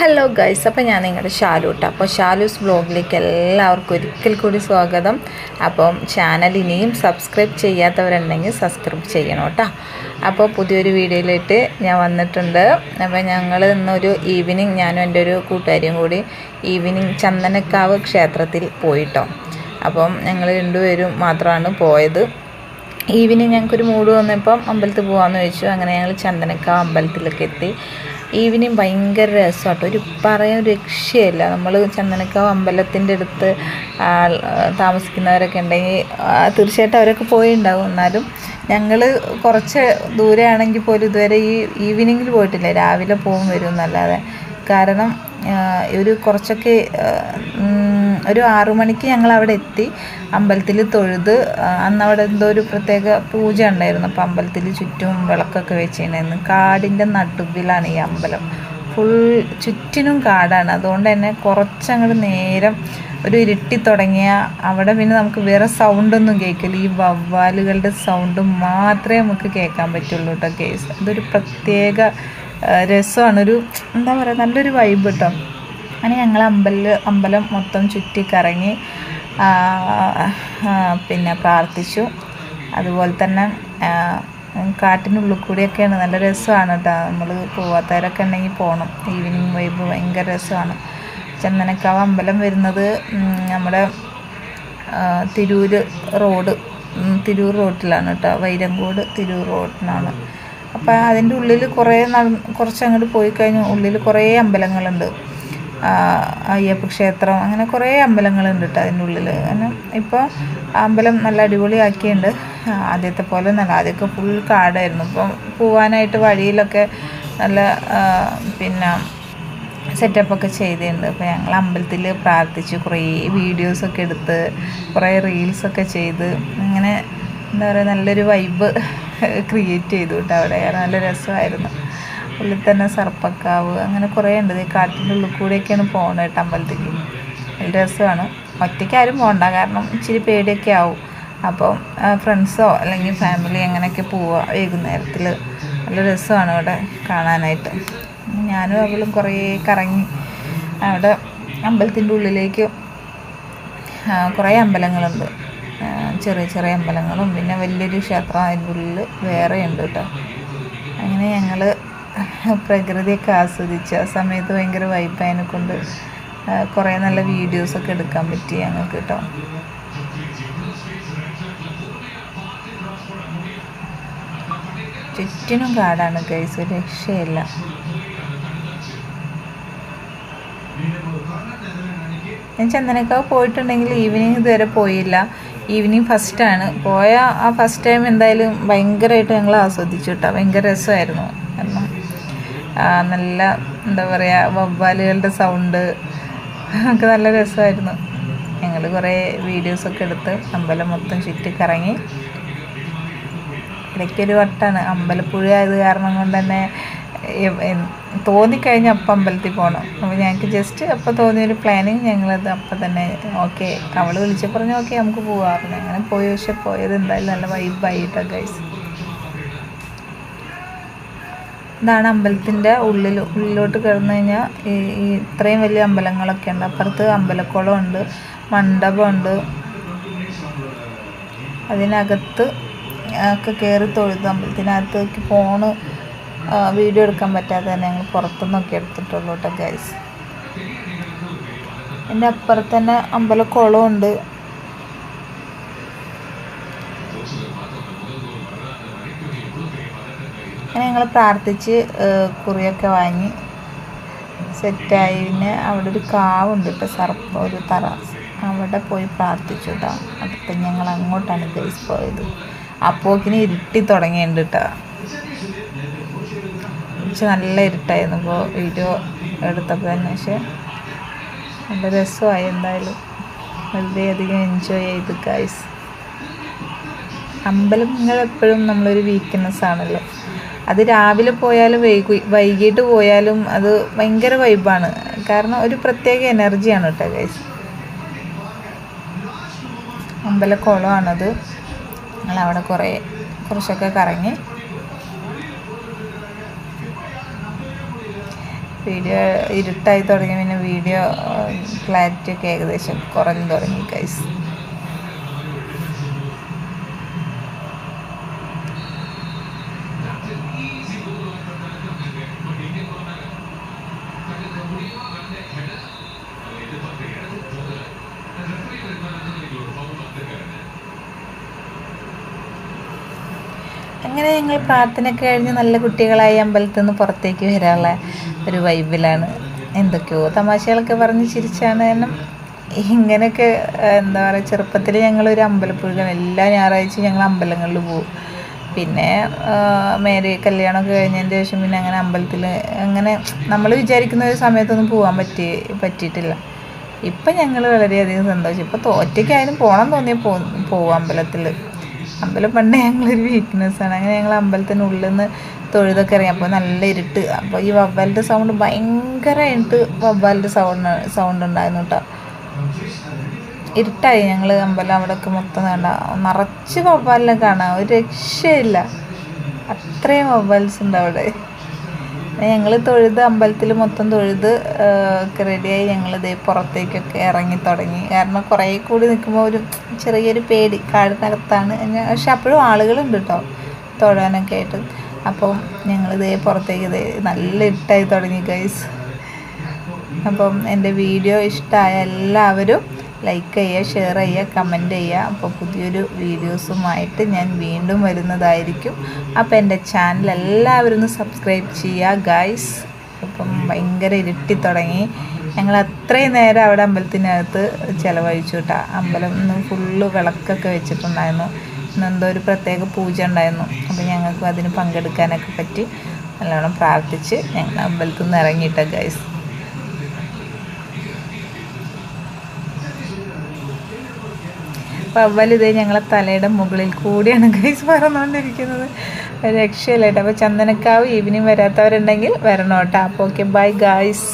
Hello guys, അപ്പോൾ ഞാൻ നിങ്ങളുടെ ഷാലൂട്ട. അപ്പോൾ ഷാലൂസ് വ്ലോഗിലേക്ക് എല്ലാവർക്കും ഒരിക്കൽ കൂടി സ്വാഗതം. അപ്പം ചാനൽ ഇനിയും സബ്സ്ക്രൈബ് ചെയ്യാത്തവരുണ്ടെങ്കിൽ സബ്സ്ക്രൈബ് ചെയ്യണം കേട്ടോ. അപ്പോൾ പുതിയൊരു വീഡിയോയിലിട്ട് ഞാൻ വന്നിട്ടുണ്ട്. അപ്പോൾ ഞങ്ങൾ ഇന്നൊരു ഈവനിങ്, ഞാനും എൻ്റെ ഒരു കൂട്ടുകാരിയും കൂടി ഈവനിങ് ചന്ദനക്കാവ് ക്ഷേത്രത്തിൽ പോയിട്ടോ. അപ്പം ഞങ്ങൾ രണ്ടുപേരും മാത്രമാണ് പോയത്. ഈവനിങ് ഞങ്ങൾക്കൊരു മൂഡ് വന്നപ്പം അമ്പലത്തിൽ പോകാമെന്ന് ചോദിച്ചു. അങ്ങനെ ഞങ്ങൾ ചന്ദനക്കാവ് അമ്പലത്തിലൊക്കെ എത്തി. ഈവനിങ് ഭയങ്കര രസമാട്ടോ, ഒരു പറയാൻ രക്ഷയില്ല. നമ്മൾ ചന്ദനക്കാവ് അമ്പലത്തിൻ്റെ അടുത്ത് താമസിക്കുന്നവരൊക്കെ ഉണ്ടെങ്കിൽ തീർച്ചയായിട്ടും അവരൊക്കെ പോയിട്ടുണ്ടാകും. എന്നാലും ഞങ്ങൾ കുറച്ച് ദൂരെയാണെങ്കിൽ പോലും ഇതുവരെ ഈ ഈവനിങ്ങിൽ പോയിട്ടില്ല. രാവിലെ പോകും വരും എന്നല്ലാതെ. കാരണം ഒരു കുറച്ചൊക്കെ ഒരു 6 മണിക്ക് ഞങ്ങൾ അവിടെ എത്തി. അമ്പലത്തിൽ തൊഴുത്, അന്ന് അവിടെ എന്തോ ഒരു പ്രത്യേക പൂജ ഉണ്ടായിരുന്നു. അപ്പോൾ അമ്പലത്തിൽ ചുറ്റും വിളക്കൊക്കെ വെച്ചിട്ടുണ്ടായിരുന്നു. കാടിൻ്റെ നടുവിലാണ് ഈ അമ്പലം. ഫുൾ ചുറ്റിനും കാടാണ്. അതുകൊണ്ട് തന്നെ കുറച്ചങ്ങോട്ട് നേരം ഒരു ഇരുട്ടി തുടങ്ങിയ അവിടെ പിന്നെ നമുക്ക് വേറെ സൗണ്ടൊന്നും കേൾക്കില്ല. ഈ വവ്വാലുകളുടെ സൗണ്ട് മാത്രമേ നമുക്ക് കേൾക്കാൻ പറ്റുള്ളൂ കേട്ടോ കേസ്. ഇതൊരു പ്രത്യേക രസമാണ്, ഒരു എന്താ പറയുക, നല്ലൊരു വൈബ് കേട്ടോ. അങ്ങനെ ഞങ്ങൾ അമ്പലം മൊത്തം ചുറ്റിക്കറങ്ങി പിന്നെ പ്രാർത്ഥിച്ചു. അതുപോലെ തന്നെ കാട്ടിനുള്ളിൽ കൂടിയൊക്കെയാണ്, നല്ല രസമാണ് കേട്ടോ. നമ്മൾ പോവാത്തവരൊക്കെ ഉണ്ടെങ്കിൽ പോകണം. ഈവനിങ് വൈബ് ഭയങ്കര രസമാണ്. ചന്ദനക്കാവ് അമ്പലം വരുന്നത് നമ്മുടെ തിരൂർ റോഡിലാണ് കേട്ടോ. വൈരങ്കോട് തിരൂർ റോഡിനാണ്. അപ്പോൾ അതിൻ്റെ ഉള്ളിൽ കുറച്ചങ്ങോട്ട് പോയി കഴിഞ്ഞാൽ ഉള്ളിൽ കുറേ അമ്പലങ്ങളുണ്ട്. അയ്യപ്പ ക്ഷേത്രം, അങ്ങനെ കുറേ അമ്പലങ്ങളുണ്ട് കേട്ടോ അതിൻ്റെ ഉള്ളിൽ. കാരണം ഇപ്പോൾ അമ്പലം നല്ല അടിപൊളിയാക്കിയിട്ടുണ്ട്. ആദ്യത്തെ പോലെ നല്ല, ആദ്യമൊക്കെ ഫുൾ കാടായിരുന്നു. ഇപ്പം പോവാനായിട്ട് വഴിയിലൊക്കെ നല്ല പിന്നെ സെറ്റപ്പൊക്കെ ചെയ്തിട്ടുണ്ട്. അപ്പോൾ ഞങ്ങൾ അമ്പലത്തിൽ പ്രാർത്ഥിച്ചു, കുറേ വീഡിയോസൊക്കെ എടുത്ത്, കുറേ റീൽസൊക്കെ ചെയ്ത്, അങ്ങനെ എന്താ പറയുക, നല്ലൊരു വൈബ് ക്രിയേറ്റ് ചെയ്തു കേട്ടോ അവിടെ. നല്ല രസമായിരുന്നു. ഉള്ളിൽ തന്നെ സർപ്പക്കാവ്, അങ്ങനെ കുറേ ഉണ്ട്. ഈ കാട്ടിൻ്റെ ഉള്ളിൽ കൂടെയൊക്കെയാണ് പോകുന്നത് കേട്ടോ അമ്പലത്തേക്ക്. നല്ല രസമാണ്. ഒറ്റയ്ക്ക് ആരും പോകണ്ട, കാരണം ഇച്ചിരി പേടിയൊക്കെ ആവും. അപ്പം ഫ്രണ്ട്സോ അല്ലെങ്കിൽ ഫാമിലി അങ്ങനെയൊക്കെ പോവുക വൈകുന്നേരത്തിൽ. നല്ല രസമാണ് അവിടെ കാണാനായിട്ട്. ഞാനും അവളും കുറേ കറങ്ങി. അവിടെ അമ്പലത്തിൻ്റെ ഉള്ളിലേക്ക് കുറേ അമ്പലങ്ങളുണ്ട്. ചെറിയ ചെറിയ അമ്പലങ്ങളും പിന്നെ വലിയൊരു ക്ഷേത്രം അതിൻ്റെ ഉള്ളിൽ വേറെ ഉണ്ട് കേട്ടോ. അങ്ങനെ ഞങ്ങൾ പ്രകൃതിയൊക്കെ ആസ്വദിച്ച് ആ സമയത്ത് ഭയങ്കര വൈബായതിനെ കൊണ്ട് കുറേ നല്ല വീഡിയോസൊക്കെ എടുക്കാൻ പറ്റി ഞങ്ങൾക്ക് കേട്ടോ. ചുറ്റിനും കാടാണ് ഗൈസ്, ഒരു രക്ഷയില്ല. ഞാൻ ചന്ദനക്കാവ് പോയിട്ടുണ്ടെങ്കിൽ ഈവനിങ് ഇതുവരെ പോയില്ല. ഈവനിങ് ഫസ്റ്റാണ് പോയ. ആ ഫസ്റ്റ് ടൈം എന്തായാലും ഭയങ്കരമായിട്ട് ഞങ്ങൾ ആസ്വദിച്ചു കേട്ടോ. ഭയങ്കര രസമായിരുന്നു. കാരണം നല്ല എന്താ പറയുക, വവ്വാലുകളുടെ സൗണ്ട് ഒക്കെ നല്ല രസമായിരുന്നു. ഞങ്ങൾ കുറേ വീഡിയോസൊക്കെ എടുത്ത് അമ്പലം മൊത്തം ചുറ്റിക്കറങ്ങി. ഇടയ്ക്കൊരു വട്ടമാണ്, അമ്പലപ്പുഴ ആയത് കാരണം കൊണ്ട് തന്നെ തോന്നിക്കഴിഞ്ഞാൽ അപ്പം അമ്പലത്തിൽ പോകണം. അപ്പോൾ ഞങ്ങൾക്ക് ജസ്റ്റ് അപ്പോൾ തോന്നിയൊരു പ്ലാനിങ്, ഞങ്ങളത് അപ്പം തന്നെ ഓക്കെ, അവൾ വിളിച്ച് പറഞ്ഞു ഓക്കെ നമുക്ക് പോകാറുണ്ട്. അങ്ങനെ പോയി. പക്ഷെ പോയത് എന്തായാലും നല്ല വൈബായിട്ടോ ഗൈസ്. ഇതാണ് അമ്പലത്തിൻ്റെ ഉള്ളിലോട്ട് കിടന്നു കഴിഞ്ഞാൽ ഈ ഇത്രയും വലിയ അമ്പലങ്ങളൊക്കെ ഉണ്ട്. അപ്പുറത്ത് അമ്പലക്കുളമുണ്ട്, മണ്ഡപമുണ്ട്. അതിനകത്ത് ഒക്കെ കയറി തൊഴുത് അമ്പലത്തിനകത്തേക്ക് വീഡിയോ എടുക്കാൻ പറ്റാതെ തന്നെ ഞങ്ങൾ പുറത്തുനിന്നൊക്കെ എടുത്തിട്ടുള്ളൂ കേട്ടോ ഗൈസ്. എൻ്റെ അപ്പുറത്ത് തന്നെ അമ്പലക്കുളമുണ്ട്. അങ്ങനെ ഞങ്ങൾ പ്രാർത്ഥിച്ച് കുറിയൊക്കെ വാങ്ങി സെറ്റായി. പിന്നെ അവിടെ ഒരു കാവുണ്ട് കേട്ടോ, ഒരു തറ, അവിടെ പോയി പ്രാർത്ഥിച്ചു കേട്ടോ. അടുത്ത് ഞങ്ങൾ അങ്ങോട്ടാണ് ഗൈസ് പോയത്. അപ്പോക്കിന് ഇരുട്ടി തുടങ്ങിയിട്ടുണ്ട് കേട്ടോ. നല്ല ഇരുട്ടായിരുന്നു ഇപ്പോൾ വീഡിയോ എടുത്തപ്പോൾ തന്നെ. പക്ഷേ നല്ല രസമായി. എന്തായാലും വളരെയധികം എൻജോയ് ചെയ്തു ഗൈസ്. അമ്പലം എപ്പോഴും നമ്മളൊരു വീക്ക്നെസ് ആണല്ലോ. അത് രാവിലെ പോയാലും വൈകിട്ട് പോയാലും അത് ഭയങ്കര വൈബാണ്. കാരണം ഒരു പ്രത്യേക എനർജിയാണ് കേട്ടോ ഗൈസ്. അമ്പലക്കുളമാണത്. ഞങ്ങളവിടെ കുറച്ചൊക്കെ കറങ്ങി. വീഡിയോ ഇരുട്ടായി തുടങ്ങി, പിന്നെ വീഡിയോ ക്ലാരിറ്റി ഒക്കെ ഏകദേശം കുറഞ്ഞു തുടങ്ങി ഗൈസ്. അങ്ങനെ ഞങ്ങൾ പ്രാർത്ഥനയൊക്കെ കഴിഞ്ഞ് നല്ല കുട്ടികളായി അമ്പലത്തിൽ നിന്ന് പുറത്തേക്ക് വരാനുള്ള ഒരു വൈബിലാണ്. എന്തൊക്കെയോ തമാശകളൊക്കെ പറഞ്ഞ് ചിരിച്ചാണ്. കാരണം ഇങ്ങനെയൊക്കെ എന്താ പറയുക, ചെറുപ്പത്തിൽ ഞങ്ങളൊരു അമ്പലപ്പുഴക്കാണ്. എല്ലാ ഞായറാഴ്ചയും ഞങ്ങൾ അമ്പലങ്ങളിൽ പോകും. പിന്നെ കല്യാണമൊക്കെ കഴിഞ്ഞതിൻ്റെ ശേഷം പിന്നെ അങ്ങനെ അമ്പലത്തിൽ അങ്ങനെ നമ്മൾ വിചാരിക്കുന്ന ഒരു സമയത്തൊന്നും പോകാൻ പറ്റിയിട്ടില്ല. ഇപ്പം ഞങ്ങൾ വളരെയധികം സന്തോഷം. ഇപ്പോൾ ഒറ്റയ്ക്കായാലും പോകണം തോന്നിയാൽ പോവും അമ്പലത്തിൽ. അമ്പലം പണ്ടേ ഞങ്ങളൊരു വീക്ക്നെസ്സാണ്. അങ്ങനെ ഞങ്ങൾ അമ്പലത്തിനുള്ളിൽ നിന്ന് തൊഴുതൊക്കെ ഇറങ്ങി. അപ്പോൾ നല്ല ഇരുട്ട്. അപ്പോൾ ഈ വവ്വാലിൻ്റെ സൗണ്ട് ഭയങ്കരമായിട്ട് വവ്വാലിൻ്റെ സൗണ്ട് ഉണ്ടായിരുന്നു കേട്ടോ. ഇരുട്ടായി. ഞങ്ങൾ അമ്പലം അവിടെയൊക്കെ മൊത്തം നിറച്ച് വവ്വാലിനെ കാണാം, ഒരു രക്ഷയില്ല, അത്രയും വവ്വാൽസ് ഉണ്ട് അവിടെ. ഞങ്ങൾ അമ്പലത്തിൽ മൊത്തം തൊഴുത് ഒക്കെ റെഡിയായി ഞങ്ങളിതേ പുറത്തേക്കൊക്കെ ഇറങ്ങി തുടങ്ങി. കാരണം കുറേ കൂടി നിൽക്കുമ്പോൾ ഒരു ചെറിയൊരു പേടി, കാടിനകത്താണ്. പക്ഷെ അപ്പോഴും ആളുകളുണ്ട് കേട്ടോ തൊഴാനൊക്കെ ആയിട്ട്. അപ്പം ഞങ്ങളിതേ പുറത്തേക്ക് നല്ല ഇരുട്ടായി തുടങ്ങി ഗൈസ്. അപ്പം എൻ്റെ വീഡിയോ ഇഷ്ടമായ എല്ലാവരും ലൈക്ക് ചെയ്യുക, ഷെയർ ചെയ്യുക, കമൻറ്റ് ചെയ്യുക. അപ്പോൾ പുതിയൊരു വീഡിയോസുമായിട്ട് ഞാൻ വീണ്ടും വരുന്നതായിരിക്കും. അപ്പോൾ എൻ്റെ ചാനൽ എല്ലാവരും ഒന്ന് സബ്സ്ക്രൈബ് ചെയ്യുക ഗൈസ്. അപ്പം ഭയങ്കര ഇരുട്ടി തുടങ്ങി. ഞങ്ങൾ അത്രയും നേരം അവിടെ അമ്പലത്തിനകത്ത് ചിലവഴിച്ചു കേട്ടോ. അമ്പലം ഇന്ന് ഫുള്ള് വിളക്കൊക്കെ വെച്ചിട്ടുണ്ടായിരുന്നു. ഇന്നെന്തോ ഒരു പ്രത്യേക പൂജ ഉണ്ടായിരുന്നു. അപ്പോൾ ഞങ്ങൾക്ക് അതിന് പങ്കെടുക്കാനൊക്കെ പറ്റി. നല്ലോണം പ്രാർത്ഥിച്ച് ഞങ്ങൾ അമ്പലത്തിൽ നിന്ന് ഇറങ്ങിയിട്ട ഗൈസ്. വവ്വാൽ ഇതേ ഞങ്ങളെ തലയുടെ മുകളിൽ കൂടിയാണ് ഗൈസ് പറന്നുകൊണ്ടിരിക്കുന്നത്. രക്ഷയില്ല കേട്ടോ. അപ്പോൾ ചന്ദനക്കാവ് ഈവനിങ് വരാത്തവരുണ്ടെങ്കിൽ വരണം കേട്ടോ. അപ്പോൾ ഓക്കെ, ബൈ ഗൈസ്.